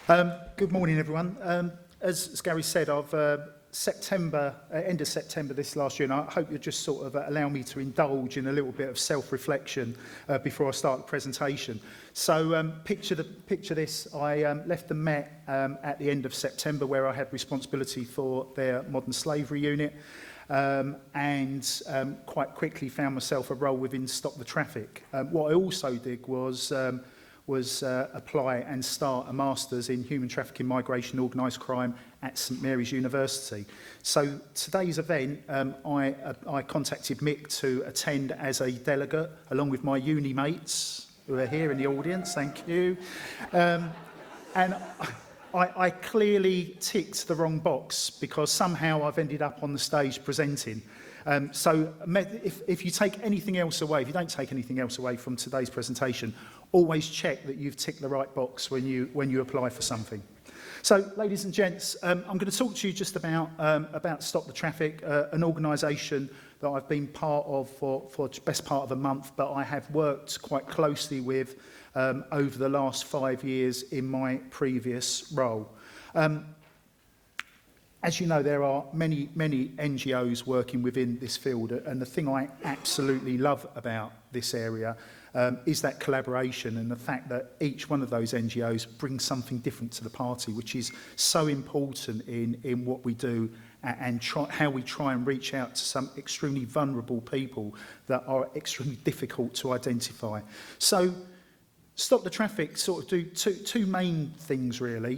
Good morning, everyone. As Gary said, I've end of September this last year, and I hope you'll just sort of allow me to indulge in a little bit of self-reflection before I start the presentation. So picture this. I left the Met at the end of September, where I had responsibility for their modern slavery unit, and quite quickly found myself a role within Stop the Traffic. What I also did was apply and start a Master's in Human Trafficking, Migration, Organised Crime at St Mary's University. So today's event, I contacted Mick to attend as a delegate, along with my uni mates, who are here in the audience, thank you. And I clearly ticked the wrong box, because somehow I've ended up on the stage presenting. So if you take anything else away, if you don't take anything else away from today's presentation, always check that you've ticked the right box when you apply for something. So, ladies and gents, I'm going to talk to you just about Stop the Traffic, an organisation that I've been part of for the best part of a month, but I have worked quite closely with over the last 5 years in my previous role. As you know, there are many NGOs working within this field, and the thing I absolutely love about this area is that collaboration and the fact that each one of those NGOs brings something different to the party, which is so important in what we do and how we try and reach out to some extremely vulnerable people that are extremely difficult to identify. So, Stop the Traffic sort of do two main things, really,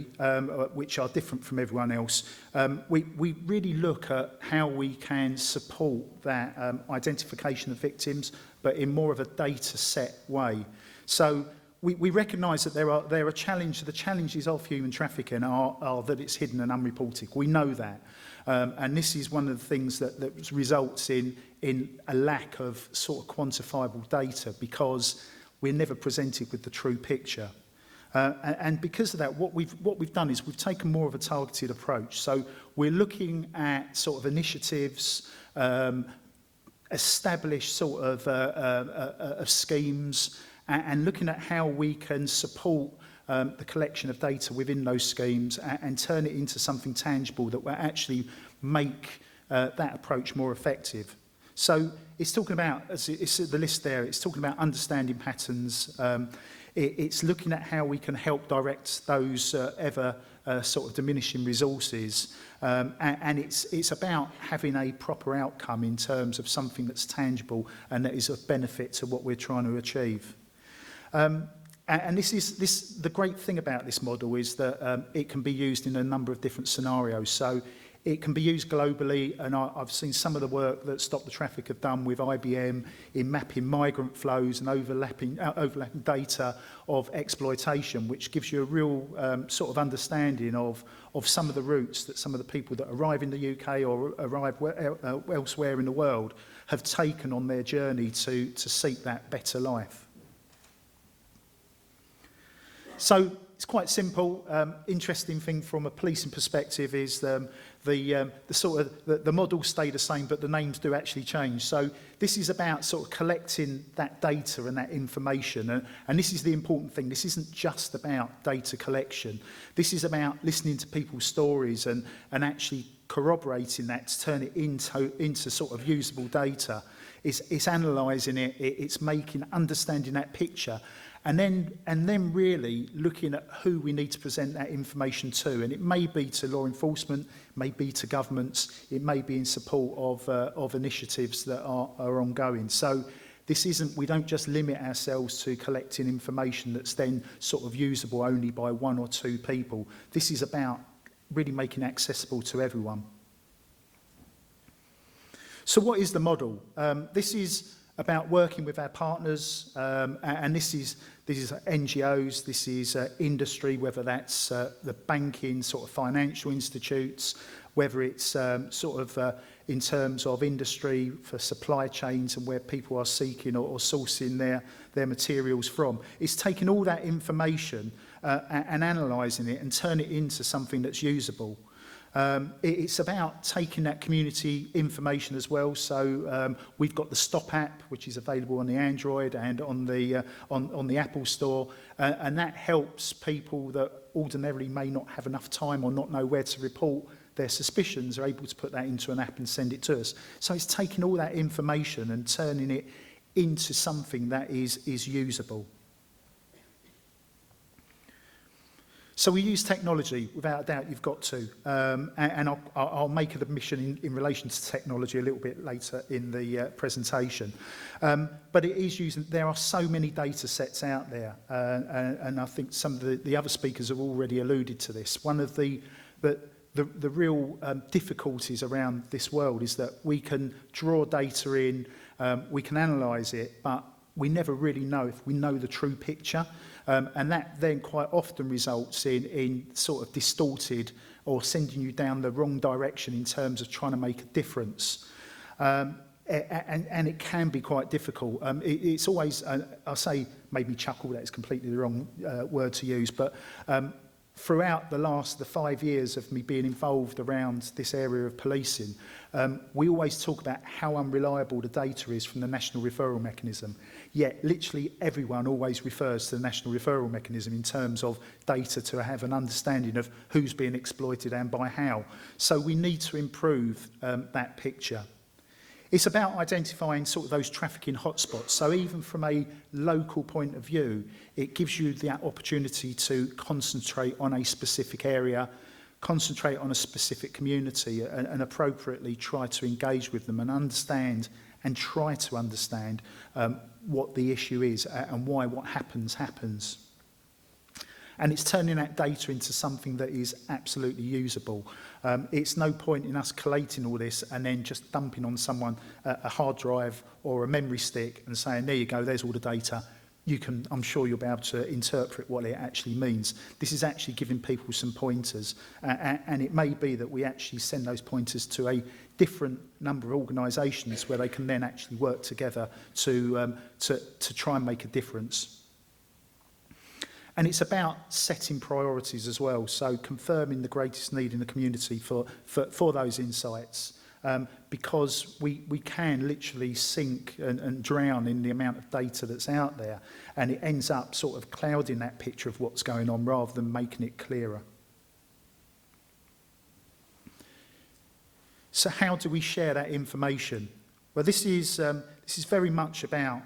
which are different from everyone else. We really look at how we can support that identification of victims, but in more of a data set way. So we recognise that there are challenges. The challenges of human trafficking are that it's hidden and unreported. We know that. And this is one of the things that results in a lack of sort of quantifiable data, because we're never presented with the true picture. And because of that, what we've done is we've taken more of a targeted approach. So we're looking at sort of initiatives, established sort of schemes, and looking at how we can support the collection of data within those schemes and turn it into something tangible that will actually make that approach more effective. So it's talking about, it's the list there, it's talking about understanding patterns. It's looking at how we can help direct those ever sort of diminishing resources. And it's about having a proper outcome in terms of something that's tangible and that is of benefit to what we're trying to achieve. And the great thing about this model is that it can be used in a number of different scenarios. So it can be used globally, and I've seen some of the work that Stop the Traffic have done with IBM in mapping migrant flows and overlapping data of exploitation, which gives you a real sort of understanding of some of the routes that some of the people that arrive in the UK or arrive elsewhere in the world have taken on their journey to seek that better life. So it's quite simple. Interesting thing from a policing perspective is the model stay the same, but the names do actually change. So this is about sort of collecting that data and that information, and this is the important thing. This isn't just about data collection. This is about listening to people's stories and actually corroborating that to turn it into sort of usable data. It's analysing it. It's understanding that picture. And then really looking at who we need to present that information to. And it may be to law enforcement, it may be to governments, it may be in support of initiatives that are ongoing. So we don't just limit ourselves to collecting information that's then sort of usable only by one or two people. This is about really making it accessible to everyone. So what is the model? This is about working with our partners, and this is NGOs, this is industry, whether that's the banking, sort of financial institutes, whether it's in terms of industry for supply chains and where people are seeking or sourcing their materials from. It's taking all that information and analysing it and turn it into something that's usable. It's about taking that community information as well. So we've got the Stop app, which is available on the Android and on the Apple Store, and that helps people that ordinarily may not have enough time or not know where to report their suspicions, are able to put that into an app and send it to us. So it's taking all that information and turning it into something that is usable. So we use technology, without a doubt you've got to, and I'll make an admission in relation to technology a little bit later in the presentation. But it is using, there are so many data sets out there, and I think some of the other speakers have already alluded to this. One of the real difficulties around this world is that we can draw data in, we can analyse it, but we never really know if we know the true picture. And that then quite often results in sort of distorted or sending you down the wrong direction in terms of trying to make a difference. And it can be quite difficult. It's always, I'll say, made me chuckle, that is completely the wrong word to use, but throughout the 5 years of me being involved around this area of policing, we always talk about how unreliable the data is from the national referral mechanism. Yet literally everyone always refers to the national referral mechanism in terms of data to have an understanding of who's being exploited and by how. So we need to improve that picture. It's about identifying sort of those trafficking hotspots. So even from a local point of view, it gives you the opportunity to concentrate on a specific area, concentrate on a specific community, and appropriately try to engage with them and understand and try to understand what the issue is and why what happens. And it's turning that data into something that is absolutely usable. It's no point in us collating all this and then just dumping on someone a hard drive or a memory stick and saying, there you go, there's all the data. I'm sure you'll be able to interpret what it actually means. This is actually giving people some pointers. And it may be that we actually send those pointers to a different number of organisations where they can then actually work together to try and make a difference. And it's about setting priorities as well, so confirming the greatest need in the community for those insights, because we can literally sink and drown in the amount of data that's out there, and it ends up sort of clouding that picture of what's going on rather than making it clearer. So how do we share that information? Well, this is very much about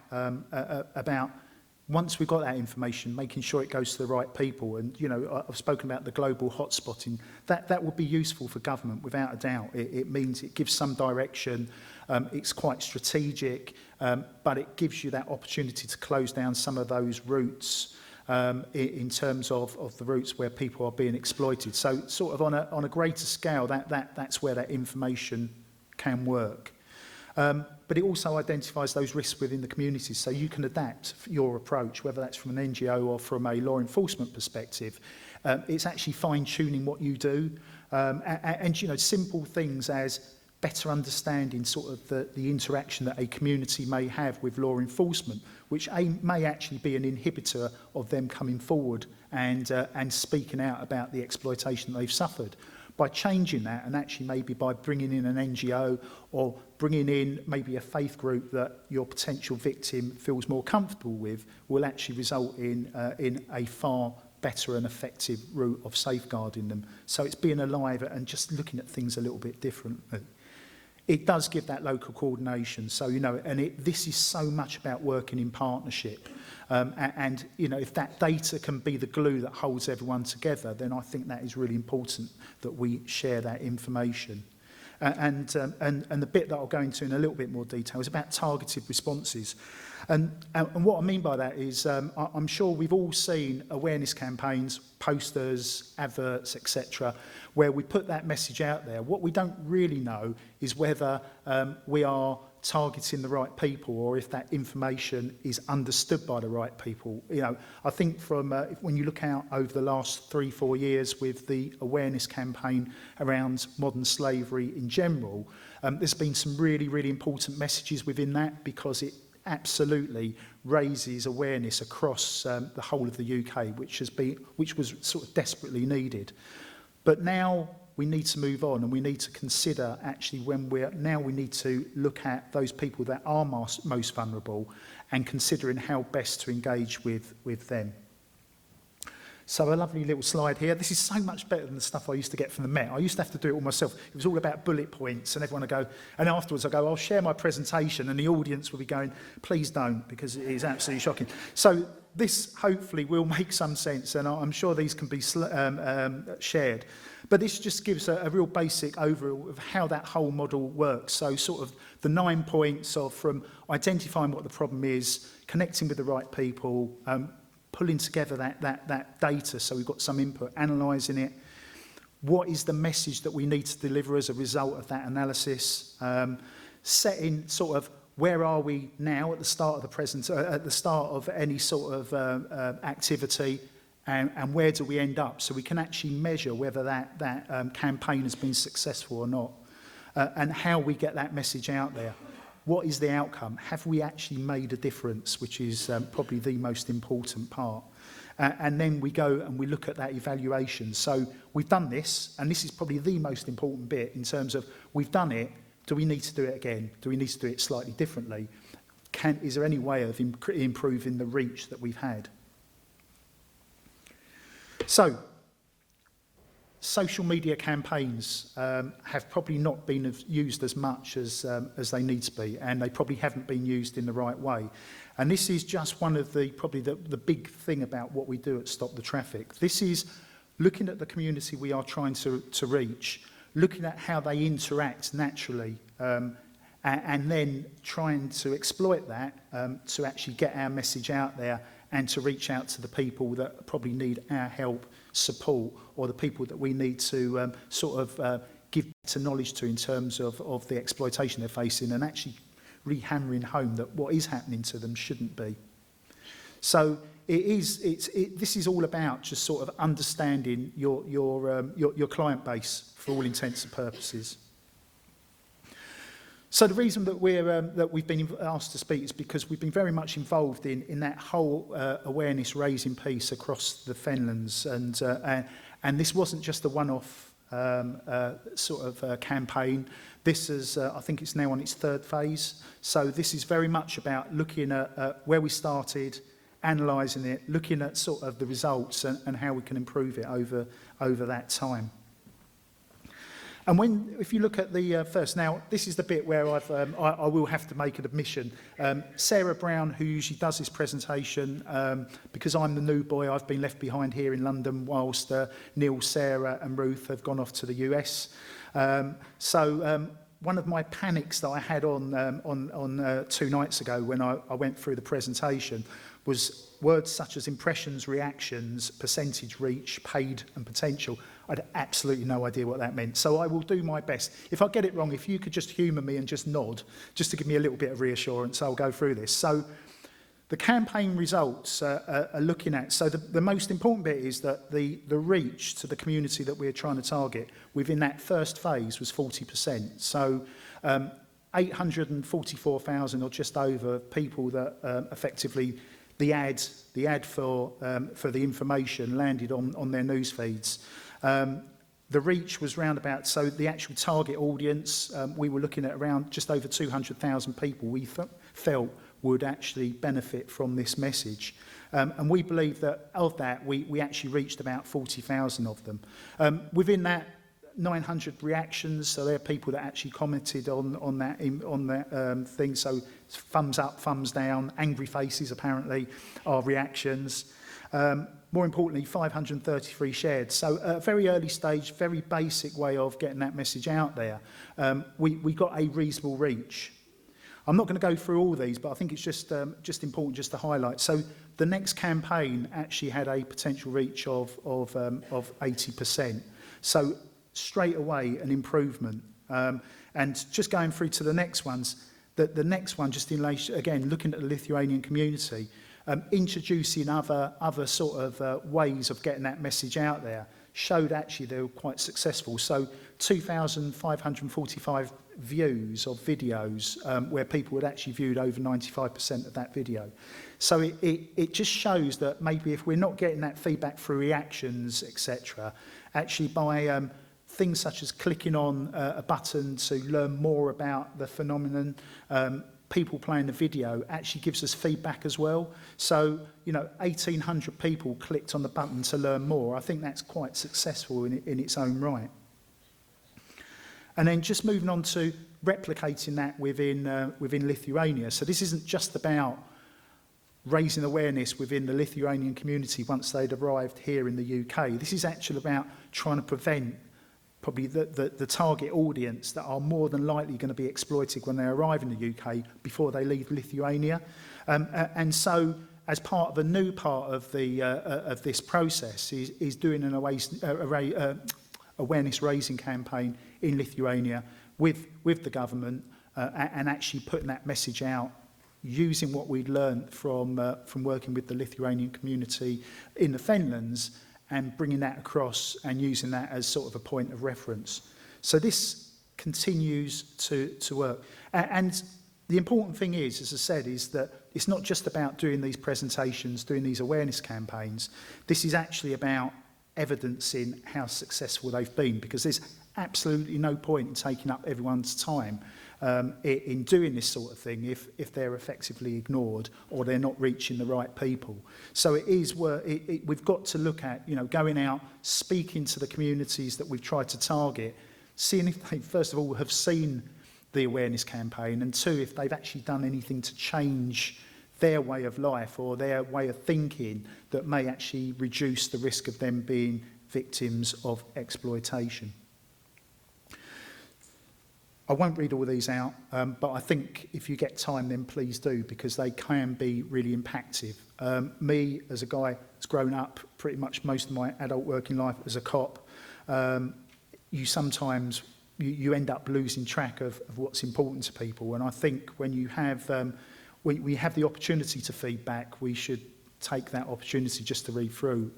once we've got that information, making sure it goes to the right people. And, you know, I've spoken about the global hotspotting. That would be useful for government, without a doubt. It means it gives some direction. It's quite strategic, but it gives you that opportunity to close down some of those routes in terms of the routes where people are being exploited. So sort of on a greater scale, that's where that information can work. But it also identifies those risks within the communities, so you can adapt your approach, whether that's from an NGO or from a law enforcement perspective. It's actually fine-tuning what you do, and you know, simple things as better understanding sort of the interaction that a community may have with law enforcement, which may actually be an inhibitor of them coming forward and speaking out about the exploitation they've suffered. By changing that, and actually maybe by bringing in an NGO or bringing in maybe a faith group that your potential victim feels more comfortable with, will actually result in a far better and effective route of safeguarding them. So it's being alive and just looking at things a little bit differently. It does give that local coordination. So, you know, and this is so much about working in partnership. And, you know, if that data can be the glue that holds everyone together, then I think that is really important that we share that information. And the bit that I'll go into in a little bit more detail is about targeted responses. And what I mean by that is I'm sure we've all seen awareness campaigns, posters, adverts, etc., where we put that message out there. What we don't really know is whether we are targeting the right people or if that information is understood by the right people. You know, I think from when you look out over the last 3-4 years with the awareness campaign around modern slavery in general, there's been some really, really important messages within that, because it absolutely raises awareness across the whole of the UK, which was sort of desperately needed. But now we need to move on, and we need to consider actually we need to look at those people that are most vulnerable and considering how best to engage with them. So a lovely little slide here. This is so much better than the stuff I used to get from the Met. I used to have to do it all myself. It was all about bullet points, and everyone would go, and afterwards I go, I'll share my presentation, and the audience will be going, please don't, because it is absolutely shocking. So this hopefully will make some sense, and I'm sure these can be shared. But this just gives a real basic overview of how that whole model works. So sort of the 9 points of from identifying what the problem is, connecting with the right people, pulling together that data so we've got some input, analysing it. What is the message that we need to deliver as a result of that analysis? Setting sort of where are we now at the start of at the start of any sort of activity, and where do we end up, so we can actually measure whether that campaign has been successful or not, and how we get that message out there. What is the outcome? Have we actually made a difference, which is probably the most important part. And then we go and we look at that evaluation. So we've done this, and this is probably the most important bit in terms of we've done it. Do we need to do it again? Do we need to do it slightly differently? Is there any way of improving the reach that we've had? So, social media campaigns have probably not been used as much as they need to be, and they probably haven't been used in the right way. And this is just one of probably the big thing about what we do at Stop the Traffic. This is looking at the community we are trying to reach, looking at how they interact naturally, and then trying to exploit that to actually get our message out there and to reach out to the people that probably need our help, support, or the people that we need to give better knowledge to in terms of the exploitation they're facing, and actually re-hammering home that what is happening to them shouldn't be. So this is all about just sort of understanding your client base for all intents and purposes. So the reason that we've been asked to speak is because we've been very much involved in that whole awareness raising piece across the Fenlands, and this wasn't just a one-off campaign. This is, I think it's now on its third phase. So this is very much about looking at where we started, analysing it, looking at sort of the results and how we can improve it over that time. And if you look at the first, now this is the bit where I will have to make an admission. Sarah Brown, who usually does this presentation, because I'm the new boy, I've been left behind here in London whilst Neil, Sarah and Ruth have gone off to the US. One of my panics that I had on 2 nights ago when I went through the presentation was words such as impressions, reactions, percentage reach, paid and potential. I had absolutely no idea what that meant. So I will do my best. If I get it wrong, if you could just humour me and just nod, just to give me a little bit of reassurance, I'll go through this. So the campaign results are looking at, so the most important bit is that the reach to the community that we're trying to target within that first phase was 40%. So 844,000 or just over people that effectively the ad for the information landed on their news feeds. The reach was round about, so the actual target audience, we were looking at around just over 200,000 people we felt would actually benefit from this message. And we believe that of that, we actually reached about 40,000 of them. Within that, 900 reactions, so they're people that actually commented on that thing. So thumbs up, thumbs down, angry faces apparently are reactions. More importantly, 533 shared. So a very early stage, very basic way of getting that message out there. We got a reasonable reach. I'm not going to go through all these, but I think it's just important just to highlight. So the next campaign actually had a potential reach of 80%. So straight away an improvement. And just going through to the next ones, the next one, just in relation, again, looking at the Lithuanian community, introducing other sort of ways of getting that message out there showed actually they were quite successful. So 2,545 views of videos where people had actually viewed over 95% of that video. So it just shows that maybe if we're not getting that feedback through reactions, etc., actually by things such as clicking on a button to learn more about the phenomenon, people playing the video actually gives us feedback as well. So, 1,800 people clicked on the button to learn more. I think that's quite successful in its own right. And then just moving on to replicating that within Lithuania. So this isn't just about raising awareness within the Lithuanian community once they'd arrived here in the UK. This is actually about trying to prevent probably the target audience that are more than likely going to be exploited when they arrive in the UK before they leave Lithuania. And so, as part of a new part of this process, is doing an awareness raising campaign in Lithuania with the government and actually putting that message out, using what we'd learned from working with the Lithuanian community in the Fenlands, and bringing that across and using that as sort of a point of reference. So this continues to work. And the important thing is, as I said, is that it's not just about doing these presentations, doing these awareness campaigns. This is actually about evidencing how successful they've been, because there's absolutely no point in taking up everyone's time in doing this sort of thing if they're effectively ignored or they're not reaching the right people. So it is we've got to look at, going out, speaking to the communities that we've tried to target, seeing if they, first of all, have seen the awareness campaign, and two, if they've actually done anything to change their way of life or their way of thinking that may actually reduce the risk of them being victims of exploitation. I won't read all these out, but I think if you get time, then please do, because they can be really impactful. Me, as a guy that's grown up pretty much most of my adult working life as a cop, you sometimes you end up losing track of what's important to people. And I think when you have, we have the opportunity to feedback, we should take that opportunity just to read through.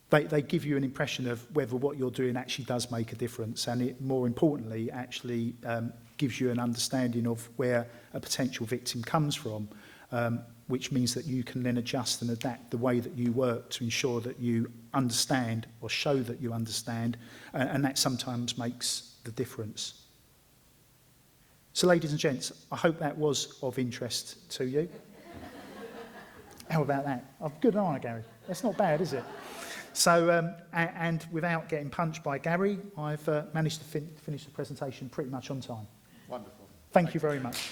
They give you an impression of whether what you're doing actually does make a difference, and it, more importantly, actually gives you an understanding of where a potential victim comes from, which means that you can then adjust and adapt the way that you work to ensure that you understand or show that you understand, and that sometimes makes the difference. So, ladies and gents, I hope that was of interest to you. How about that? Oh, good eye, Gary. That's not bad, is it? So, and without getting punched by Gary, I've managed to finish the presentation pretty much on time. Wonderful. Thank you very much.